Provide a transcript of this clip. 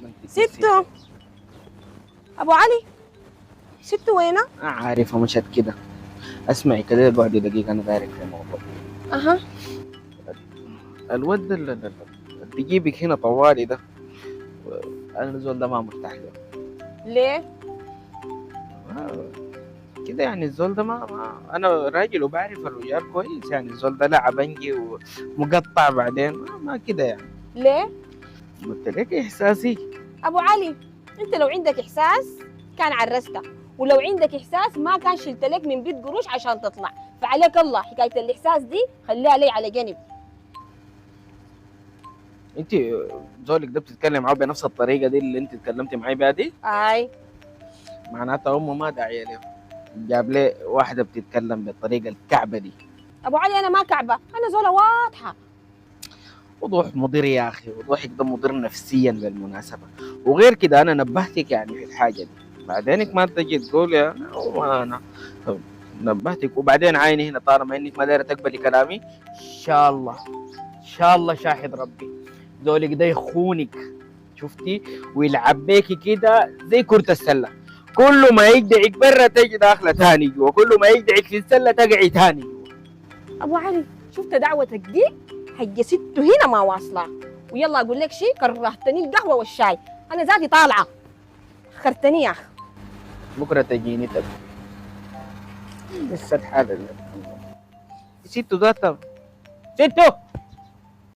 ما انت ستو، ابو علي، ستو وينه؟ عارفة مشت كده. اسمعي كده، اقعدي دقيقة انا دايرك في موضوع. اها. الود اللي تجيبك هنا طوالي ده، انا الزول ده ما مرتاح له. ليه؟ آه، كده يعني الزول ده ما انا راجل وبعرف الرجال كويس، يعني الزول ده لعبنجي ومقطع بعدين ما كده يعني. ليه؟ قلت لك احساسي. ابو علي، انت لو عندك احساس كان عرستها، ولو عندك احساس ما كان شلت لك من بيت قروش عشان تطلع. فعليك الله، حكايه الاحساس دي خليها لي على جنب. انت زولك ده بتتكلم معاه بنفس الطريقه دي اللي انت اتكلمتي معاي بيها دي؟ اي. معناتها امه ما داعيه له، جاب لي واحده بتتكلم بالطريقه الكعبه دي. ابو علي، انا ما كعبه، انا زوله واضحه. وضوح مضر يا اخي، وضوحك ده مضر نفسيا بالمناسبه. وغير كده انا نبهتك يعني في الحاجه دي، بعدينك ما تجي تقول يا انا وانا. نبهتك وبعدين عيني هنا، طالما انك ما دايره تقبلي كلامي ان شاء الله، ان شاء الله شاهد ربي ذولك ده يخونك، شفتي؟ ويلعب بيكي كده زي كرة السلة. كل ما يقدعك برا تجي داخلة تاني جوا، كل ما يقدعك في السلة تقعي تاني جوا. ابو علي، شفت دعوتك دي؟ حق ست هنا ما واصله. ويلا اقول لك شيء، كرهتني القهوه والشاي، انا ذاتي طالعه. خرتني يا اخ. بكرة تجيني تبكي لسه الحالة اللي ستو ذاتها. ستو